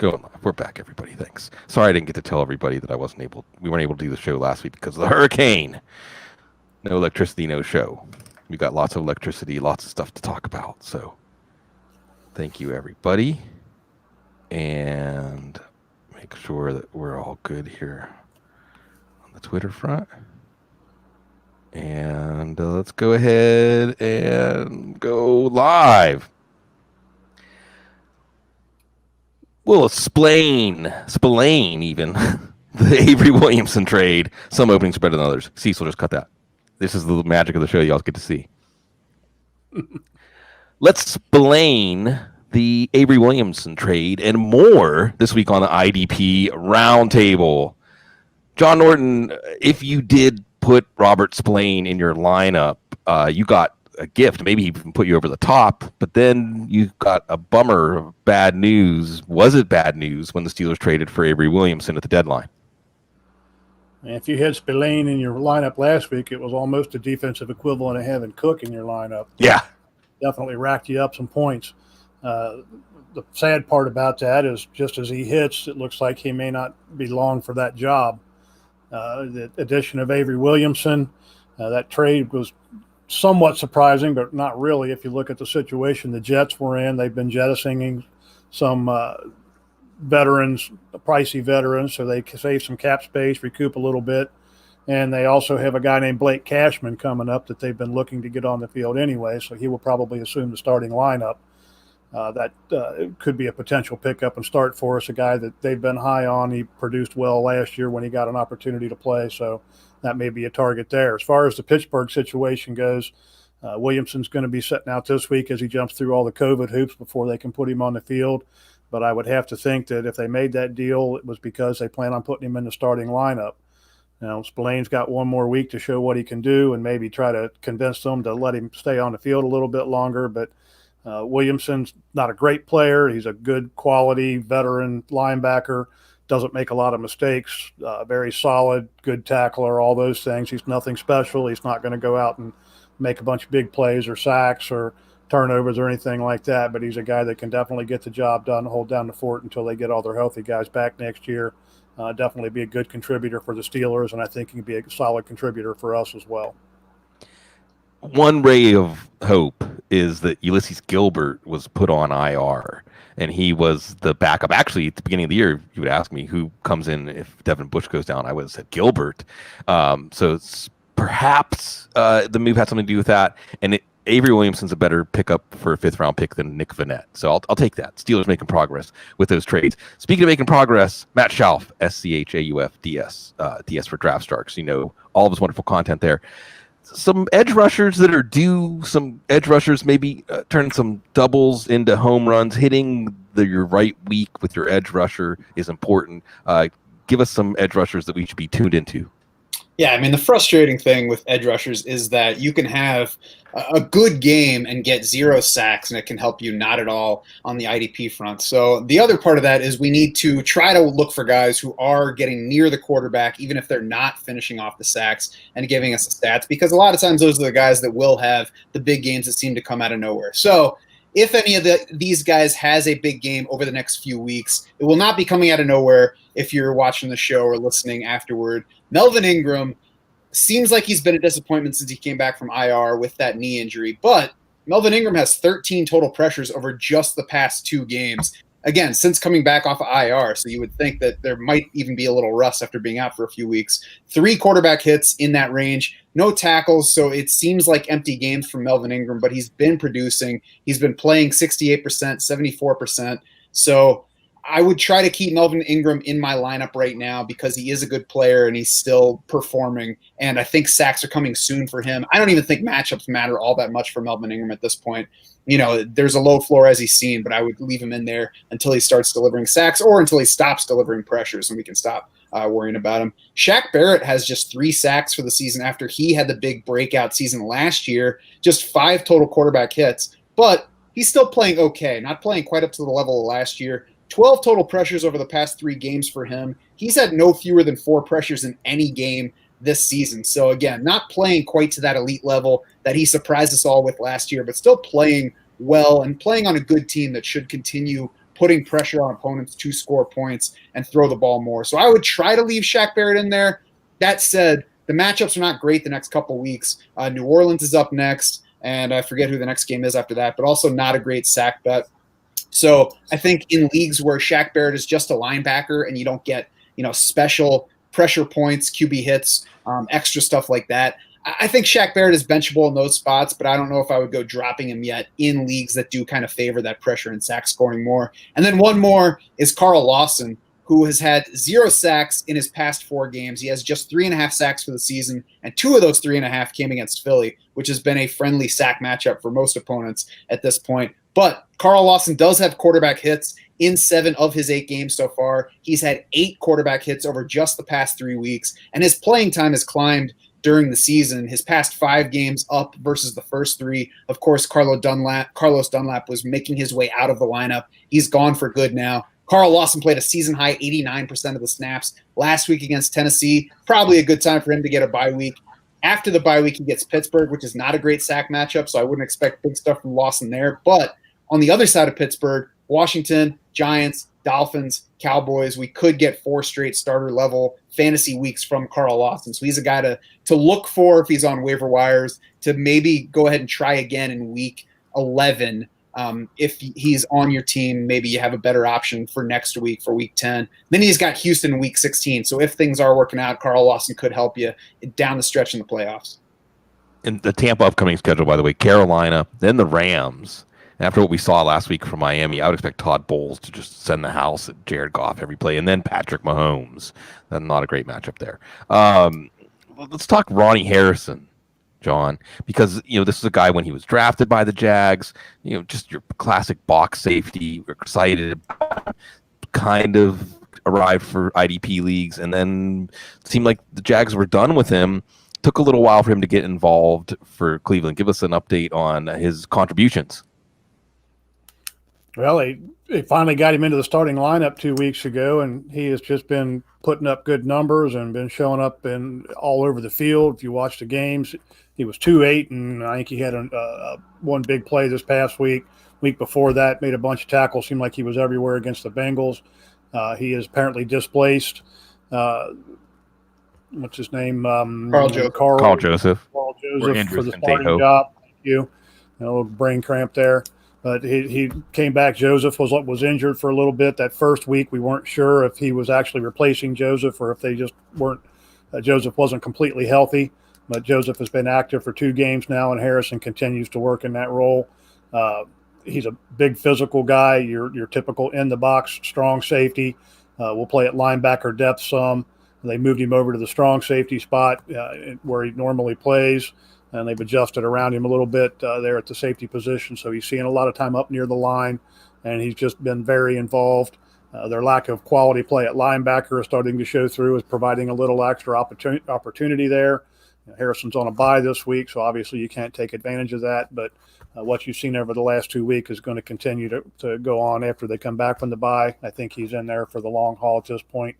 Going live. We're back, everybody. Thanks. Sorry I didn't get to tell everybody that we weren't able to do the show last week because of the hurricane. No electricity, no show. We got lots of electricity, lots of stuff to talk about. So thank you, everybody. And make sure that we're all good here on the Twitter front. And let's go ahead and go live. We'll explain even the Avery Williamson trade. Some openings are better than others. Cecil, just cut that. This is the magic of the show y'all get to see. Let's explain the Avery Williamson trade and more this week on the IDP Roundtable. John Norton, if you did put Robert Spillane in your lineup, you got a gift. Maybe he even put you over the top, but then you got a bummer of bad news. Was it bad news when the Steelers traded for Avery Williamson at the deadline? And if you had Spillane in your lineup last week, it was almost a defensive equivalent of having Cook in your lineup. Yeah. Definitely racked you up some points. The sad part about that is just as he hits, it looks like he may not be long for that job. The addition of Avery Williamson, that trade was somewhat surprising, but not really. If you look at the situation the Jets were in, they've been jettisoning some veterans, pricey veterans, so they can save some cap space, recoup a little bit. And they also have a guy named Blake Cashman coming up that they've been looking to get on the field anyway, so he will probably assume the starting lineup. That could be a potential pickup and start for us, a guy that they've been high on. He produced well last year when he got an opportunity to play, so that may be a target there. As far as the Pittsburgh situation goes, Williamson's going to be sitting out this week as he jumps through all the COVID hoops before they can put him on the field. But I would have to think that if they made that deal, it was because they plan on putting him in the starting lineup. Now, Spillane's got one more week to show what he can do and maybe try to convince them to let him stay on the field a little bit longer. But Williamson's not a great player. He's a good quality veteran linebacker, doesn't make a lot of mistakes, very solid, good tackler, all those things. He's nothing special. He's not going to go out and make a bunch of big plays or sacks or turnovers or anything like that, but he's a guy that can definitely get the job done, hold down the fort until they get all their healthy guys back next year. Definitely be a good contributor for the Steelers, and I think he can be a solid contributor for us as well. One ray of hope is that Ulysses Gilbert was put on IR, and he was the backup. Actually, at the beginning of the year, you would ask me who comes in if Devin Bush goes down. I would have said Gilbert. So it's perhaps the move had something to do with that. And Avery Williamson's a better pickup for a fifth-round pick than Nick Vannett. So I'll take that. Steelers making progress with those trades. Speaking of making progress, Matt Schauf, SCHAUF-DS, DS for Draft Sharks. You know, all of his wonderful content there. Some edge rushers that are due, some edge rushers maybe turn some doubles into home runs. Hitting your right week with your edge rusher is important. Give us some edge rushers that we should be tuned into. Yeah, I mean, the frustrating thing with edge rushers is that you can have a good game and get 0 sacks, and it can help you not at all on the IDP front. So the other part of that is we need to try to look for guys who are getting near the quarterback, even if they're not finishing off the sacks and giving us the stats, because a lot of times those are the guys that will have the big games that seem to come out of nowhere. So if any of these guys has a big game over the next few weeks, it will not be coming out of nowhere if you're watching the show or listening afterward. Melvin Ingram seems like he's been a disappointment since he came back from IR with that knee injury, but Melvin Ingram has 13 total pressures over just the past 2 games. Again, since coming back off of IR, so you would think that there might even be a little rust after being out for a few weeks. 3 quarterback hits in that range, no tackles, so it seems like empty games from Melvin Ingram, but he's been producing. He's been playing 68%, 74%. So I would try to keep Melvin Ingram in my lineup right now because he is a good player and he's still performing, and I think sacks are coming soon for him. I don't even think matchups matter all that much for Melvin Ingram at this point. You know, there's a low floor as he's seen, but I would leave him in there until he starts delivering sacks or until he stops delivering pressures and we can stop worrying about him. Shaq Barrett has just 3 sacks for the season after he had the big breakout season last year, just 5 total quarterback hits, but he's still playing okay, not playing quite up to the level of last year. 12 total pressures over the past 3 games for him. He's had no fewer than 4 pressures in any game this season. So again, not playing quite to that elite level that he surprised us all with last year, but still playing well and playing on a good team that should continue putting pressure on opponents to score points and throw the ball more. So I would try to leave Shaq Barrett in there. That said, the matchups are not great the next couple weeks. New Orleans is up next, and I forget who the next game is after that, but also not a great sack bet. So I think in leagues where Shaq Barrett is just a linebacker and you don't get, special pressure points, QB hits, extra stuff like that, I think Shaq Barrett is benchable in those spots, but I don't know if I would go dropping him yet in leagues that do kind of favor that pressure and sack scoring more. And then one more is Carl Lawson, who has had 0 sacks in his past 4 games. He has just 3.5 sacks for the season, and 2 of those 3.5 came against Philly, which has been a friendly sack matchup for most opponents at this point. But Carl Lawson does have quarterback hits in 7 of his 8 games so far. He's had 8 quarterback hits over just the past 3 weeks, and his playing time has climbed during the season. His past 5 games up versus the first 3. Of course, Carlos Dunlap was making his way out of the lineup. He's gone for good now. Carl Lawson played a season-high 89% of the snaps last week against Tennessee. Probably a good time for him to get a bye week. After the bye week, he gets Pittsburgh, which is not a great sack matchup, so I wouldn't expect big stuff from Lawson there. But on the other side of Pittsburgh, Washington, Giants, Dolphins, Cowboys, we could get 4 straight starter-level fantasy weeks from Carl Lawson. So he's a guy to look for if he's on waiver wires, to maybe go ahead and try again in week 11. If he's on your team, maybe you have a better option for next week, for week 10. Then he's got Houston in week 16. So if things are working out, Carl Lawson could help you down the stretch in the playoffs. In the Tampa upcoming schedule, by the way, Carolina, then the Rams. After what we saw last week from Miami, I would expect Todd Bowles to just send the house at Jared Goff every play, and then Patrick Mahomes. That's not a great matchup there. Let's talk Ronnie Harrison, John, because this is a guy when he was drafted by the Jags, just your classic box safety. We're excited, kind of arrived for IDP leagues, and then it seemed like the Jags were done with him. Took a little while for him to get involved for Cleveland. Give us an update on his contributions. Well, they finally got him into the starting lineup 2 weeks ago, and he has just been putting up good numbers and been showing up in all over the field. If you watch the games, he was 2-8, and I think he had one big play this past week. Week before that, made a bunch of tackles. Seemed like he was everywhere against the Bengals. He is apparently displaced. What's his name? Carl Joseph. Carl Joseph for the starting job. Thank you. A little brain cramp there. But he came back. Joseph was injured for a little bit that first week. We weren't sure if he was actually replacing Joseph or if they just weren't. Joseph wasn't completely healthy, but Joseph has been active for 2 games now, and Harrison continues to work in that role. He's a big physical guy. Your typical in the box strong safety. Will play at linebacker depth some. They moved him over to the strong safety spot where he normally plays. And they've adjusted around him a little bit there at the safety position. So he's seeing a lot of time up near the line, and he's just been very involved. Their lack of quality play at linebacker is starting to show through, is providing a little extra opportunity there. Harrison's on a bye this week, so obviously you can't take advantage of that. But what you've seen over the last 2 weeks is going to continue to go on after they come back from the bye. I think he's in there for the long haul at this point.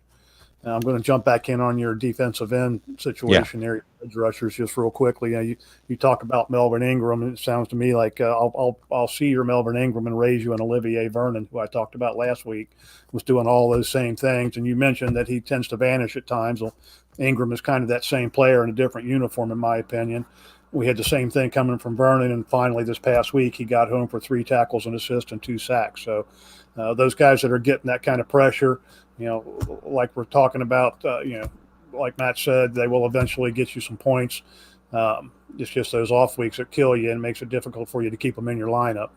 I'm going to jump back in on your defensive end situation there, edge rushers, just real quickly. You talk about Melvin Ingram, and it sounds to me like I'll see your Melvin Ingram and raise you an Olivier Vernon, who I talked about last week, was doing all those same things. And you mentioned that he tends to vanish at times. Well, Ingram is kind of that same player in a different uniform, in my opinion. We had the same thing coming from Vernon, and finally this past week he got home for 3 tackles, an assist, and 2 sacks. So those guys that are getting that kind of pressure, like we're talking about, like Matt said, they will eventually get you some points. It's just those off weeks that kill you and makes it difficult for you to keep them in your lineup.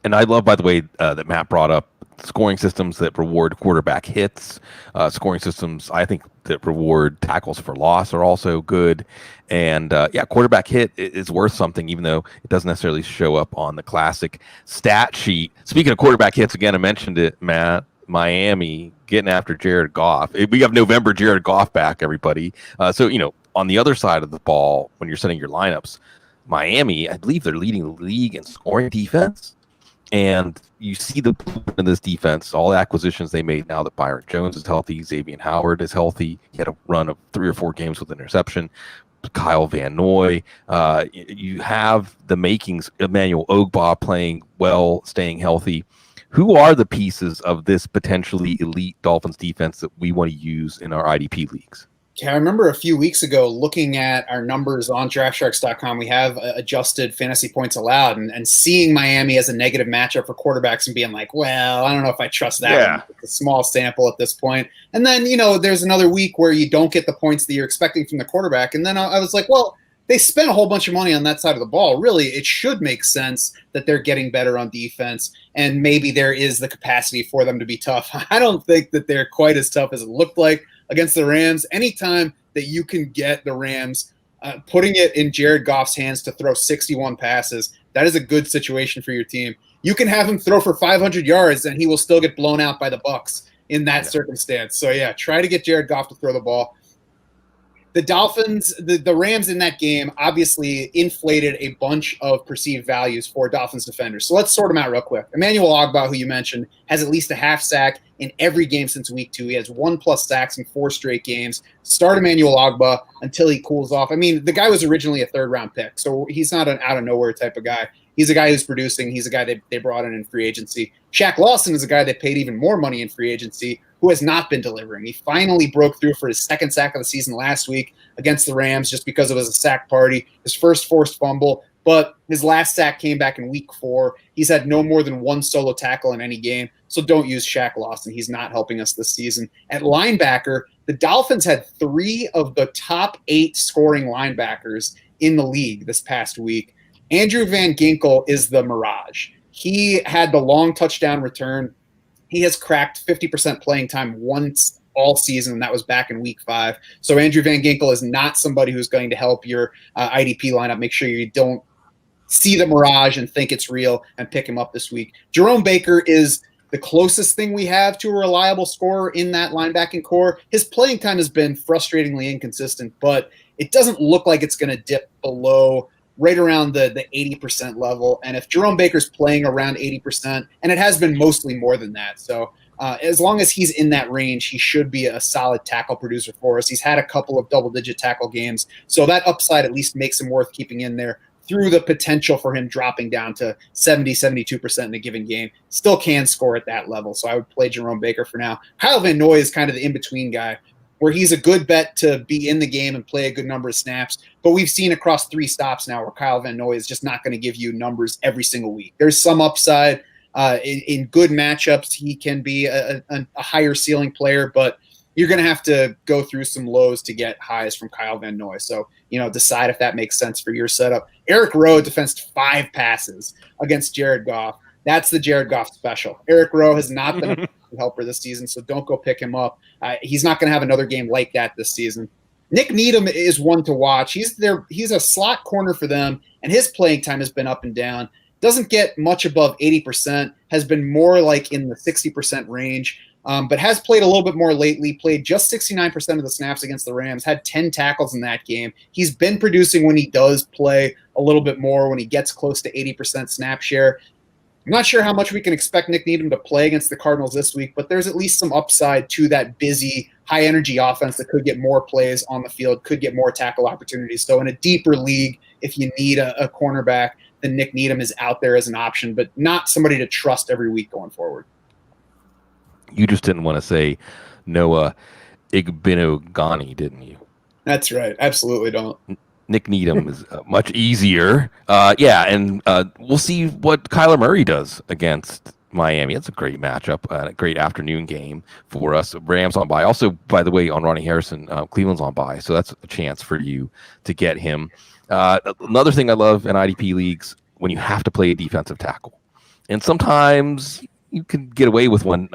And I love, by the way, that Matt brought up scoring systems that reward quarterback hits. Scoring systems, I think, that reward tackles for loss are also good. And quarterback hit is worth something, even though it doesn't necessarily show up on the classic stat sheet. Speaking of quarterback hits, again, I mentioned it, Matt. Miami getting after Jared Goff. We have November Jared Goff back, everybody. So on the other side of the ball, when you're setting your lineups, Miami, I believe they're leading the league in scoring defense. And you see the blueprint of this defense, all the acquisitions they made now that Byron Jones is healthy, Xavier Howard is healthy. He had a run of 3 or 4 games with an interception. Kyle Van Noy. You have the makings. Emmanuel Ogbah playing well, staying healthy. Who are the pieces of this potentially elite Dolphins defense that we want to use in our IDP leagues? Yeah, I remember a few weeks ago looking at our numbers on DraftSharks.com. We have adjusted fantasy points allowed, and seeing Miami as a negative matchup for quarterbacks and being like, well, I don't know if I trust that one. It's a small sample at this point. And then, there's another week where you don't get the points that you're expecting from the quarterback. And then I was like, well, they spent a whole bunch of money on that side of the ball. Really, it should make sense that they're getting better on defense, and maybe there is the capacity for them to be tough. I don't think that they're quite as tough as it looked like against the Rams. Anytime that you can get the Rams putting it in Jared Goff's hands to throw 61 passes, that is a good situation for your team. You can have him throw for 500 yards, and he will still get blown out by the Bucs in that circumstance. So, yeah, try to get Jared Goff to throw the ball. The Dolphins, the Rams in that game obviously inflated a bunch of perceived values for Dolphins defenders. So let's sort them out real quick. Emmanuel Ogbah, who you mentioned, has at least a half sack in every game since week 2. He has 1+ sacks in 4 straight games. Start Emmanuel Ogbah until he cools off. I mean, the guy was originally a 3rd-round pick, so he's not an out-of-nowhere type of guy. He's a guy who's producing. He's a guy they brought in free agency. Shaq Lawson is a guy that paid even more money in free agency, who has not been delivering. He finally broke through for his 2nd sack of the season last week against the Rams just because it was a sack party, his first forced fumble, but his last sack came back in week 4. He's had no more than 1 solo tackle in any game, so don't use Shaq Lawson. He's not helping us this season. At linebacker, the Dolphins had 3 of the top 8 scoring linebackers in the league this past week. Andrew Van Ginkel is the mirage. He had the long touchdown return. He has cracked 50% playing time once all season, and that was back in week 5. So Andrew Van Ginkel is not somebody who's going to help your IDP lineup. Make sure you don't see the mirage and think it's real and pick him up this week. Jerome Baker is the closest thing we have to a reliable scorer in that linebacking core. His playing time has been frustratingly inconsistent, but it doesn't look like it's going to dip below right around the 80% level. And if Jerome Baker's playing around 80%, and it has been mostly more than that, so as long as he's in that range, he should be a solid tackle producer for us. He's had a couple of double-digit tackle games, so that upside at least makes him worth keeping in there through the potential for him dropping down to 70, 72% in a given game. Still can score at that level, so I would play Jerome Baker for now. Kyle Van Noy is kind of the in-between guy, where he's a good bet to be in the game and play a good number of snaps. But we've seen across 3 stops now where Kyle Van Noy is just not going to give you numbers every single week. There's some upside. In good matchups, he can be a higher ceiling player, but you're going to have to go through some lows to get highs from Kyle Van Noy. So, decide if that makes sense for your setup. Eric Rowe defensed 5 passes against Jared Goff. That's the Jared Goff special. Eric Rowe has not been a helper this season, so don't go pick him up. He's not going to have another game like that this season. Nick Needham is one to watch. He's a slot corner for them, and his playing time has been up and down. Doesn't get much above 80%, has been more like in the 60% range, but has played a little bit more lately, played just 69% of the snaps against the Rams, had 10 tackles in that game. He's been producing when he does play a little bit more, when he gets close to 80% snap share. I'm not sure how much we can expect Nick Needham to play against the Cardinals this week, but there's at least some upside to that busy, high-energy offense that could get more plays on the field, could get more tackle opportunities. So in a deeper league, if you need a cornerback, then Nick Needham is out there as an option, but not somebody to trust every week going forward. You just didn't want to say Noah Igbinoghene, didn't you? That's right. Absolutely don't. Nick Needham is much easier. And we'll see what Kyler Murray does against Miami. That's a great matchup, a great afternoon game for us. Rams on bye. Also, by the way, on Ronnie Harrison, Cleveland's on bye, so that's a chance for you to get him. Another thing I love in IDP leagues, when you have to play a defensive tackle. And sometimes you can get away with one.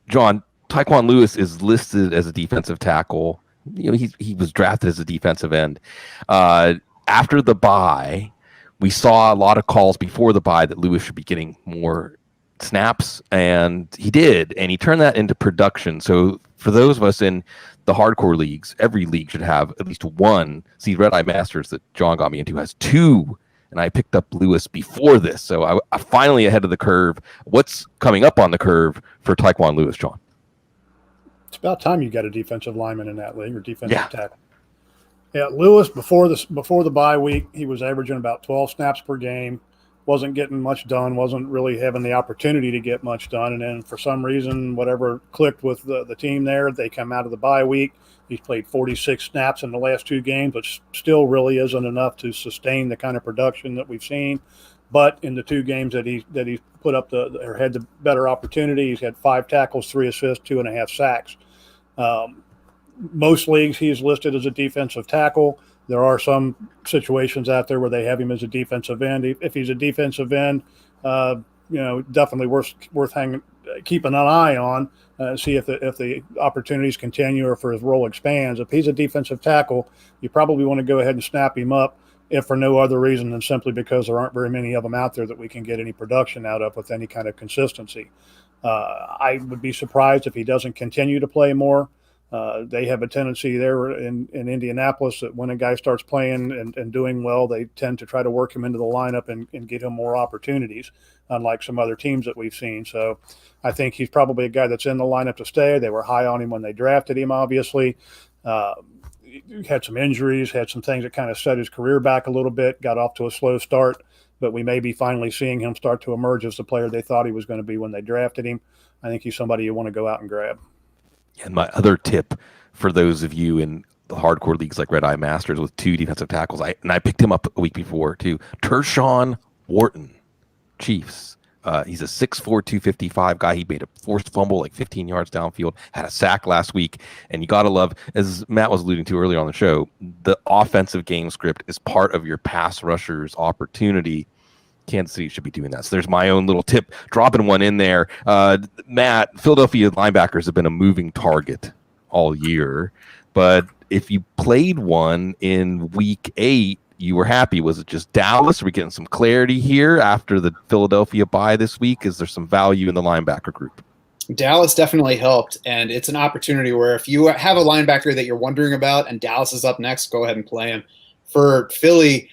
John, Tyquan Lewis is listed as a defensive tackle. He was drafted as a defensive end. After the bye, we saw a lot of calls before the bye that Lewis should be getting more snaps, and he did, and he turned that into production. So for those of us in the hardcore leagues, every league should have at least one. See, Red Eye Masters that John got me into has 2, and I picked up Lewis before this, so I finally ahead of the curve. What's coming up on the curve for Tyquan Lewis, John? It's about time you got a defensive lineman in that league or defensive tackle. Yeah, Lewis before the bye week, he was averaging about 12 snaps per game. wasn't getting much done, wasn't really having the opportunity to get much done. And then for some reason, whatever clicked with the team there, they come out of the bye week. He's played 46 snaps in the last 2 games, which still really isn't enough to sustain the kind of production that we've seen. But in the 2 games that he put up or had the better opportunity, he's had 5 tackles, 3 assists, 2.5 sacks. Most leagues he's listed as a defensive tackle. There are some situations out there where they have him as a defensive end. If he's a defensive end, definitely worth keeping an eye on, see if the opportunities continue or if his role expands. If he's a defensive tackle, you probably want to go ahead and snap him up, if for no other reason than simply because there aren't very many of them out there that we can get any production out of with any kind of consistency. I would be surprised if he doesn't continue to play more. They have a tendency there in Indianapolis that when a guy starts playing and doing well, they tend to try to work him into the lineup and get him more opportunities, unlike some other teams that we've seen. So I think he's probably a guy that's in the lineup to stay. They were high on him when they drafted him, obviously. He had some injuries, had some things that kind of set his career back a little bit, got off to a slow start, but we may be finally seeing him start to emerge as the player they thought he was going to be when they drafted him. I think he's somebody you want to go out and grab. And my other tip for those of you in the hardcore leagues like Red Eye Masters with 2 defensive tackles, I picked him up a week before too. Tershawn Wharton, Chiefs. He's a 6'4", 255 guy. He made a forced fumble like 15 yards downfield, had a sack last week. And you got to love, as Matt was alluding to earlier on the show, the offensive game script is part of your pass rusher's opportunity. Kansas City should be doing that. So there's my own little tip, dropping one in there. Matt, Philadelphia linebackers have been a moving target all year, but if you played one in week 8, you were happy. Was it just Dallas? Are we getting some clarity here after the Philadelphia bye this week? Is there some value in the linebacker group? Dallas definitely helped, and it's an opportunity where if you have a linebacker that you're wondering about and Dallas is up next, go ahead and play him. For Philly,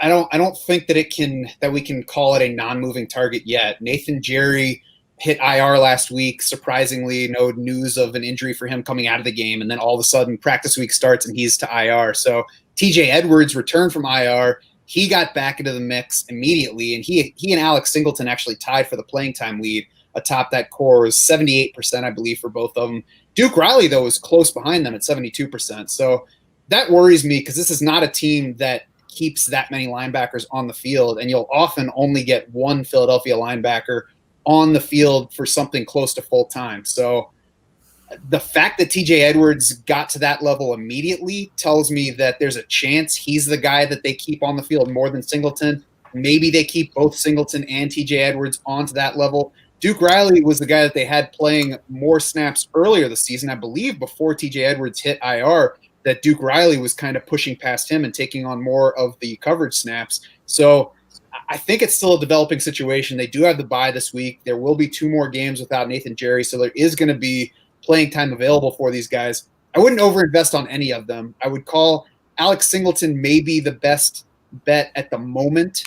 I don't think that we can call it a non-moving target yet. Nathan Jerry hit IR last week. Surprisingly, no news of an injury for him coming out of the game, and then all of a sudden practice week starts and he's to IR. So TJ Edwards returned from IR. He got back into the mix immediately, and he and Alex Singleton actually tied for the playing time lead atop that core. It was 78%, I believe, for both of them. Duke Riley, though, was close behind them at 72%. So that worries me because this is not a team that keeps that many linebackers on the field, and you'll often only get one Philadelphia linebacker on the field for something close to full time. So the fact that TJ Edwards got to that level immediately tells me that there's a chance he's the guy that they keep on the field more than Singleton. Maybe they keep both Singleton and TJ Edwards onto that level. Duke Riley was the guy that they had playing more snaps earlier this season, I believe, before TJ Edwards hit IR, that Duke Riley was kind of pushing past him and taking on more of the coverage snaps. So I think it's still a developing situation. They do have the bye this week. There will be 2 more games without Nathan Jerry, so there is going to be playing time available for these guys. I wouldn't overinvest on any of them. I would call Alex Singleton maybe the best bet at the moment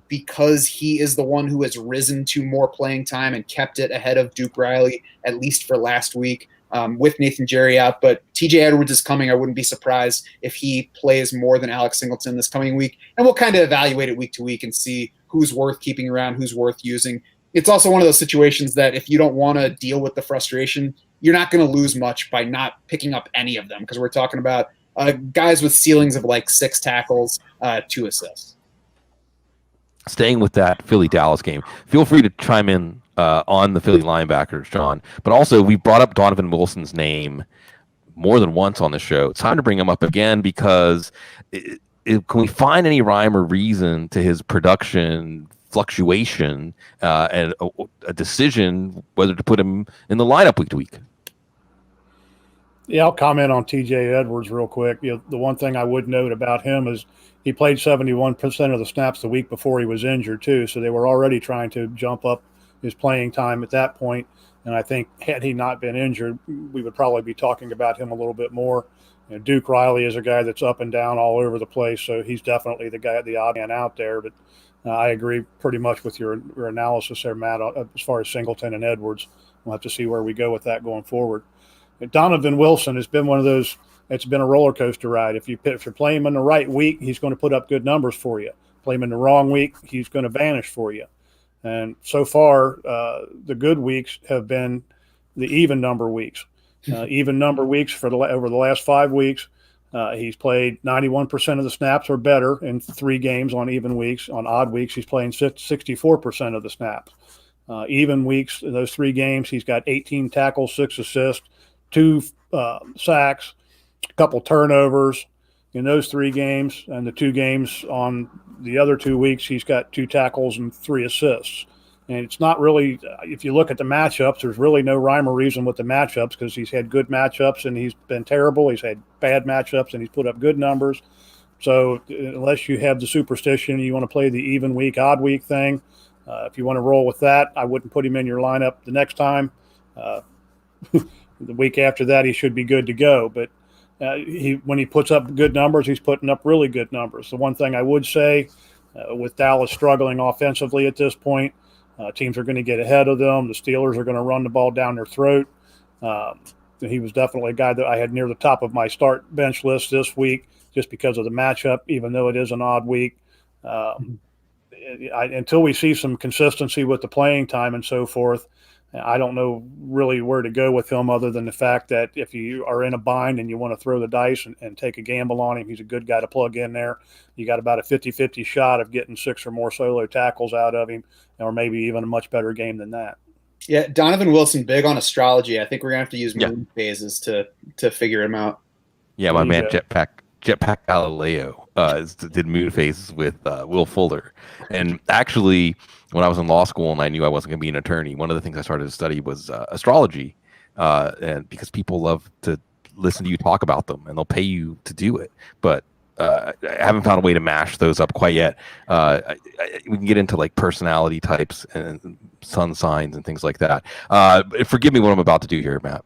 because he is the one who has risen to more playing time and kept it ahead of Duke Riley, at least for last week. With Nathan Jerry out, but TJ Edwards is coming. I wouldn't be surprised if he plays more than Alex Singleton this coming week, and we'll kind of evaluate it week to week and see who's worth keeping around, who's worth using. It's also one of those situations that if you don't want to deal with the frustration, you're not going to lose much by not picking up any of them, because we're talking about guys with ceilings of like 6 tackles, 2 assists. Staying with that Philly-Dallas game, feel free to chime in on the Philly linebackers, John. But also, we brought up Donovan Wilson's name more than once on the show. It's time to bring him up again because can we find any rhyme or reason to his production fluctuation and a decision whether to put him in the lineup week to week? Yeah, I'll comment on TJ Edwards real quick. The one thing I would note about him is he played 71% of the snaps the week before he was injured too. So they were already trying to jump up his playing time at that point. And I think had he not been injured, we would probably be talking about him a little bit more. Duke Riley is a guy that's up and down all over the place. So he's definitely the guy, the odd man out there. But I agree pretty much with your analysis there, Matt, as far as Singleton and Edwards. We'll have to see where we go with that going forward. Donovan Wilson has been one of those, it's been a roller coaster ride. If you're playing him in the right week, he's going to put up good numbers for you. Play him in the wrong week, he's going to vanish for you. And so far, the good weeks have been the even number weeks. Even number weeks over the last 5 weeks, he's played 91% of the snaps or better in 3 games on even weeks. On odd weeks, he's playing 64% of the snaps. Even weeks, in those 3 games, he's got 18 tackles, 6 assists, 2 sacks, a couple turnovers in those 3 games. And the 2 games on the other 2 weeks, he's got 2 tackles and 3 assists. And it's not really, if you look at the matchups, there's really no rhyme or reason with the matchups, because he's had good matchups and he's been terrible. He's had bad matchups and he's put up good numbers. So unless you have the superstition, you want to play the even week, odd week thing, if you want to roll with that, I wouldn't put him in your lineup the next time. The week after that, he should be good to go. But when he puts up good numbers, he's putting up really good numbers. The one thing I would say, with Dallas struggling offensively at this point, teams are going to get ahead of them. The Steelers are going to run the ball down their throat. He was definitely a guy that I had near the top of my start bench list this week just because of the matchup, even though it is an odd week. Until we see some consistency with the playing time and so forth, I don't know really where to go with him, other than the fact that if you are in a bind and you want to throw the dice and take a gamble on him, he's a good guy to plug in there. You got about a 50-50 shot of getting 6 or more solo tackles out of him, or maybe even a much better game than that. Yeah, Donovan Wilson, big on astrology. I think we're going to have to use moon phases to figure him out. Yeah, my man Jetpack Galileo did moon phases with Will Fuller. And actually, when I was in law school and I knew I wasn't going to be an attorney, one of the things I started to study was astrology, and because people love to listen to you talk about them and they'll pay you to do it. But I haven't found a way to mash those up quite yet. We can get into like personality types and sun signs and things like that. Forgive me what I'm about to do here, Matt.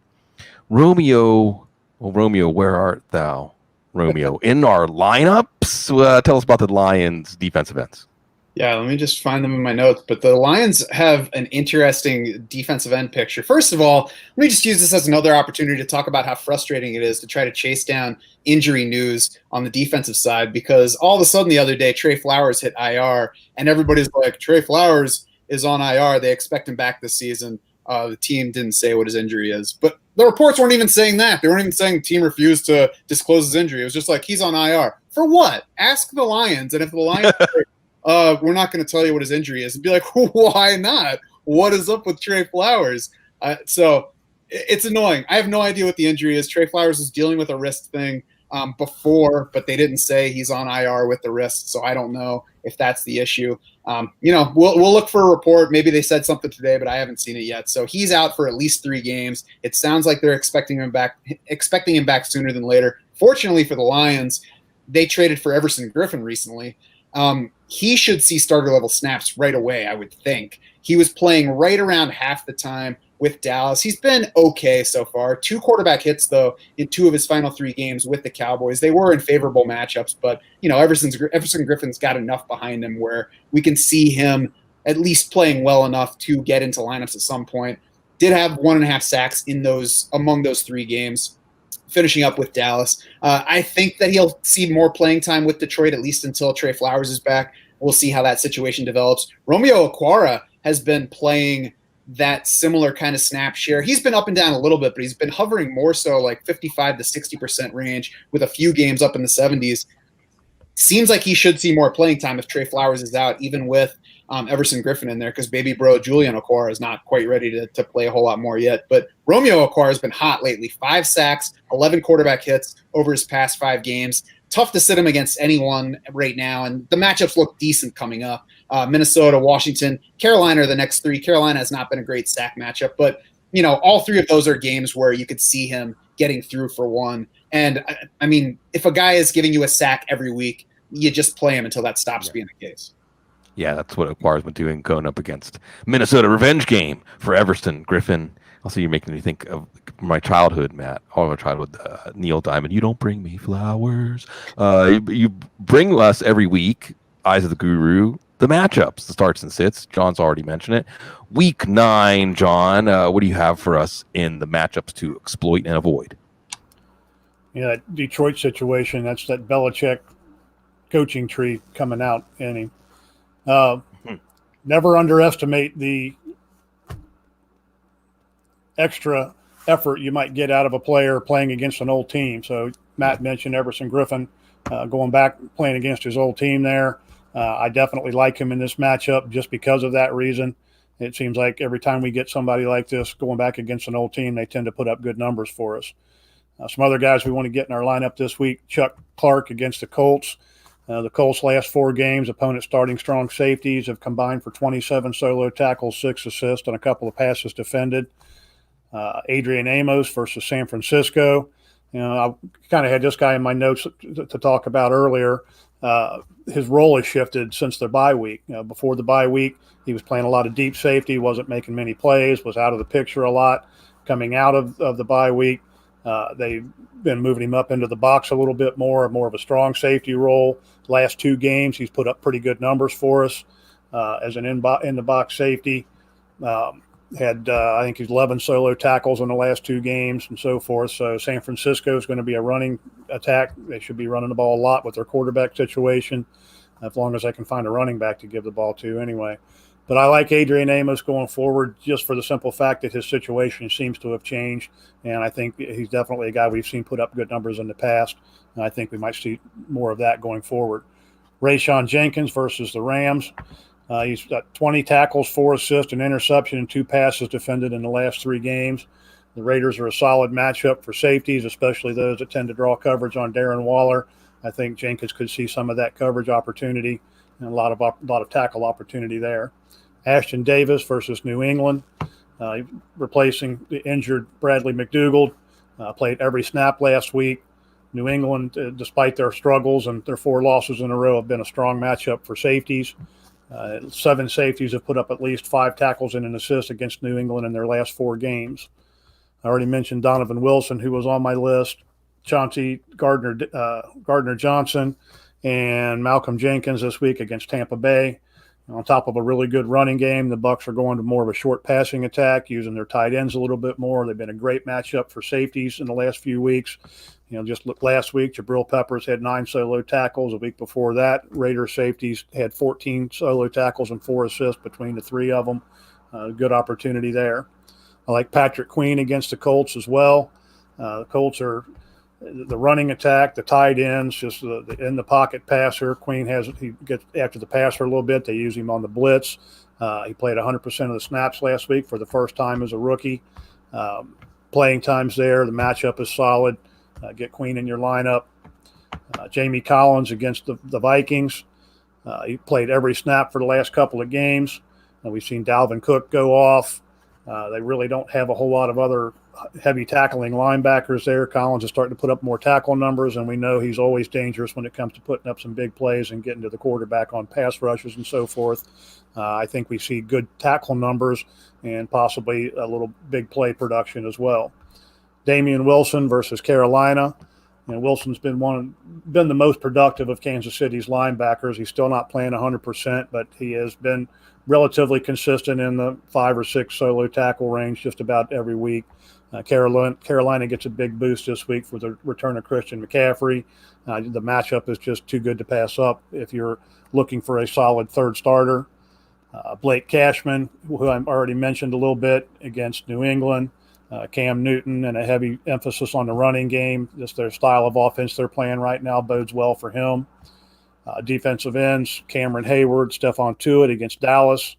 Romeo, where art thou? Romeo, in our lineups, tell us about the Lions defensive ends. Yeah, let me just find them in my notes. But the Lions have an interesting defensive end picture. First of all, let me just use this as another opportunity to talk about how frustrating it is to try to chase down injury news on the defensive side, because all of a sudden the other day, Trey Flowers hit IR, and everybody's like, Trey Flowers is on IR. They expect him back this season. The team didn't say what his injury is. But the reports weren't even saying that. They weren't even saying the team refused to disclose his injury. It was just like, he's on IR. For what? Ask the Lions. And if the Lions we're not going to tell you what his injury is, and be like, why not? What is up with Trey Flowers? So it's annoying. I have no idea what the injury is. Trey Flowers was dealing with a wrist thing before, but they didn't say he's on IR with the wrist, so I don't know if that's the issue. We'll look for a report. Maybe they said something today, but I haven't seen it yet. So he's out for at least 3 games. It sounds like they're expecting him back sooner than later. Fortunately for the Lions, they traded for Everson Griffin recently. He should see starter level snaps right away, I would think. He was playing right around half the time with Dallas. He's been okay so far. 2 quarterback hits, though, in 2 of his final 3 games with the Cowboys. They were in favorable matchups, but Everson Griffin's got enough behind him where we can see him at least playing well enough to get into lineups at some point. Did have 1.5 sacks among those 3 games, finishing up with Dallas. I think that he'll see more playing time with Detroit, at least until Trey Flowers is back. We'll see how that situation develops. Romeo Okwara has been playing that similar kind of snap share. He's been up and down a little bit, but he's been hovering more so like 55 to 60% range with a few games up in the 70s. Seems like he should see more playing time if Trey Flowers is out, even with Everson Griffin in there, because baby bro Julian Okwara is not quite ready to play a whole lot more yet. But Romeo Okwara has been hot lately. 5 sacks, 11 quarterback hits over his past 5 games. Tough to sit him against anyone right now, and the matchups look decent coming up. Minnesota, Washington, Carolina are the next 3. Carolina has not been a great sack matchup, but all 3 of those are games where you could see him getting through for one. And I mean, if a guy is giving you a sack every week, you just play him until that stops being the case. Yeah, that's what Okwara's been doing, going up against Minnesota revenge game for Everson Griffin. Also, you're making me think of my childhood, Matt. All of my childhood, Neil Diamond. You don't bring me flowers. You bring us every week, Eyes of the Guru, the matchups, the starts and sits. John's already mentioned it. Week 9, John, what do you have for us in the matchups to exploit and avoid? Yeah, that Detroit situation, that's that Belichick coaching tree coming out in him. Never underestimate the extra effort you might get out of a player playing against an old team. So Matt mentioned Everson Griffin going back playing against his old team there. I definitely like him in this matchup just because of that reason. It seems like every time we get somebody like this going back against an old team, they tend to put up good numbers for us. Some other guys we want to get in our lineup this week: Chuck Clark against the Colts. The Colts' last 4 games, opponent starting strong safeties have combined for 27 solo tackles, 6 assists, and a couple of passes defended. Adrian Amos versus San Francisco. I kind of had this guy in my notes to talk about earlier. His role has shifted since the bye week. Before the bye week, he was playing a lot of deep safety, wasn't making many plays, was out of the picture a lot. Coming out of the bye week, they've been moving him up into the box a little bit more of a strong safety role. Last 2 games, he's put up pretty good numbers for us as an in-the-box safety. Had, I think, he's 11 solo tackles in the last 2 games and so forth. So San Francisco is going to be a running attack. They should be running the ball a lot with their quarterback situation, as long as they can find a running back to give the ball to anyway. But I like Adrian Amos going forward just for the simple fact that his situation seems to have changed. And I think he's definitely a guy we've seen put up good numbers in the past. And I think we might see more of that going forward. Rayshon Jenkins versus the Rams. He's got 20 tackles, 4 assists, an interception, and 2 passes defended in the last 3 games. The Raiders are a solid matchup for safeties, especially those that tend to draw coverage on Darren Waller. I think Jenkins could see some of that coverage opportunity and a lot of tackle opportunity there. Ashton Davis versus New England, replacing the injured Bradley McDougald. Played every snap last week. New England, despite their struggles and their 4 losses in a row, have been a strong matchup for safeties. 7 safeties have put up at least 5 tackles and an assist against New England in their last 4 games. I already mentioned Donovan Wilson, who was on my list, Chauncey Gardner-Johnson, and Malcolm Jenkins this week against Tampa Bay. On top of a really good running game, the Bucs are going to more of a short passing attack, using their tight ends a little bit more. They've been a great matchup for safeties in the last few weeks. Just look last week, Jabril Peppers had 9 solo tackles. A week before that, Raiders safeties had 14 solo tackles and 4 assists between the 3 of them. Good opportunity there. I like Patrick Queen against the Colts as well. The Colts are the running attack, the tight ends, just the in the pocket passer. Queen he gets after the passer a little bit. They use him on the blitz. He played 100% of the snaps last week for the first time as a rookie. Playing time's there. The matchup is solid. Get Queen in your lineup. Jamie Collins against the Vikings. He played every snap for the last couple of games. We've seen Dalvin Cook go off. They really don't have a whole lot of other heavy tackling linebackers there. Collins is starting to put up more tackle numbers, and we know he's always dangerous when it comes to putting up some big plays and getting to the quarterback on pass rushes and so forth. I think we see good tackle numbers and possibly a little big play production as well. Damian Wilson versus Carolina. Wilson's been the most productive of Kansas City's linebackers. He's still not playing 100%, but he has been relatively consistent in the 5 or 6 solo tackle range just about every week. Carolina gets a big boost this week for the return of Christian McCaffrey. The matchup is just too good to pass up if you're looking for a solid third starter. Blake Cashman, who I already mentioned a little bit, against New England. Cam Newton and a heavy emphasis on the running game. Just their style of offense they're playing right now bodes well for him. Defensive ends, Cameron Hayward, Stephon Tuitt against Dallas.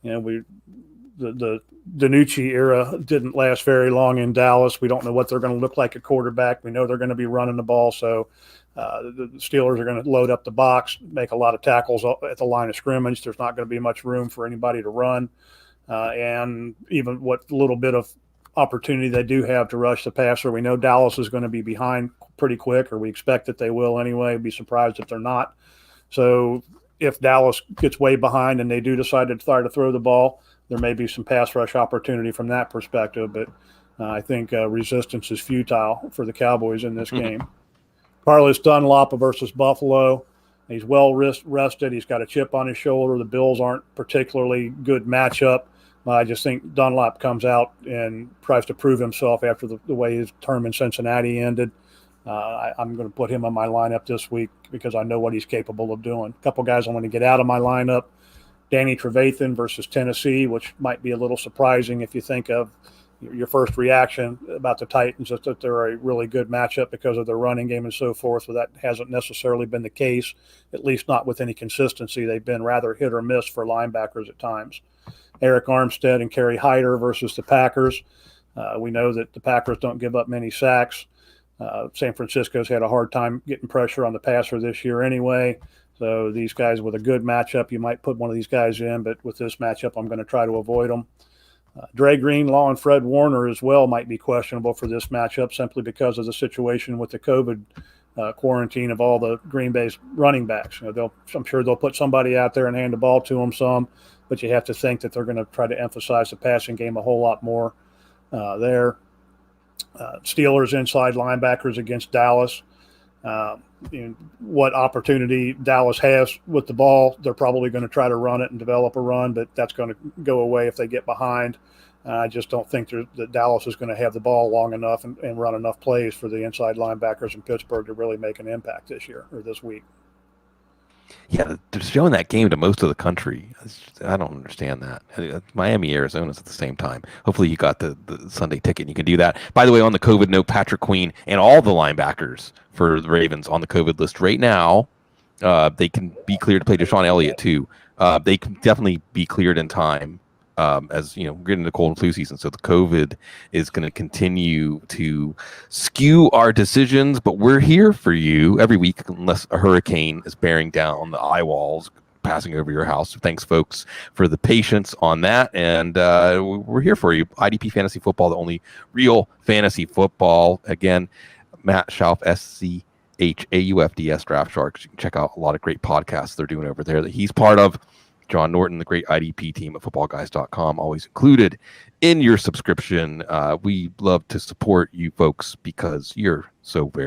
The DiNucci era didn't last very long in Dallas. We don't know what they're going to look like at quarterback. We know they're going to be running the ball, so the Steelers are going to load up the box, make a lot of tackles at the line of scrimmage. There's not going to be much room for anybody to run. And even what little bit of opportunity they do have to rush the passer, we know Dallas is going to be behind pretty quick, or we expect that they will anyway. Be surprised if they're not. So if Dallas gets way behind and they do decide to try to throw the ball, there may be some pass rush opportunity from that perspective. But I think resistance is futile for the Cowboys in this game. Carlos Dunlop versus Buffalo. He's well rested. He's got a chip on his shoulder. The Bills aren't particularly good matchup. I just think Dunlop comes out and tries to prove himself after the way his term in Cincinnati ended. I'm going to put him on my lineup this week because I know what he's capable of doing. A couple guys I want to get out of my lineup. Danny Trevathan versus Tennessee, which might be a little surprising if you think of your first reaction about the Titans, just that they're a really good matchup because of their running game and so forth. But that hasn't necessarily been the case, at least not with any consistency. They've been rather hit or miss for linebackers at times. Eric Armstead and Kerry Hyder versus the Packers. We know that the Packers don't give up many sacks. San Francisco's had a hard time getting pressure on the passer this year anyway. So these guys with a good matchup, you might put one of these guys in, but with this matchup, I'm going to try to avoid them. Dre Greenlaw and Fred Warner as well might be questionable for this matchup simply because of the situation with the COVID quarantine of all the Green Bay's running backs. I'm sure they'll put somebody out there and hand the ball to them some, but you have to think that they're going to try to emphasize the passing game a whole lot more there. Steelers inside linebackers against Dallas. What opportunity Dallas has with the ball, they're probably going to try to run it and develop a run, but that's going to go away if they get behind. I just don't think that Dallas is going to have the ball long enough and run enough plays for the inside linebackers in Pittsburgh to really make an impact this year or this week. Yeah, they're showing that game to most of the country. I don't understand that. Miami, Arizona's at the same time. Hopefully you got the Sunday ticket and you can do that. By the way, on the COVID note, Patrick Queen and all the linebackers for the Ravens on the COVID list right now, they can be cleared to play Deshaun Elliott too. They can definitely be cleared in time. As you know, we're getting into cold and flu season, so the COVID is going to continue to skew our decisions. But we're here for you every week, unless a hurricane is bearing down the eye walls, passing over your house. So thanks, folks, for the patience on that, and we're here for you. IDP Fantasy Football, the only real fantasy football. Again, Matt Schauf, SCHAUFDS Draft Sharks. You can check out a lot of great podcasts they're doing over there that he's part of. John Norton, the great IDP team at footballguys.com, always included in your subscription. We love to support you folks because you're so very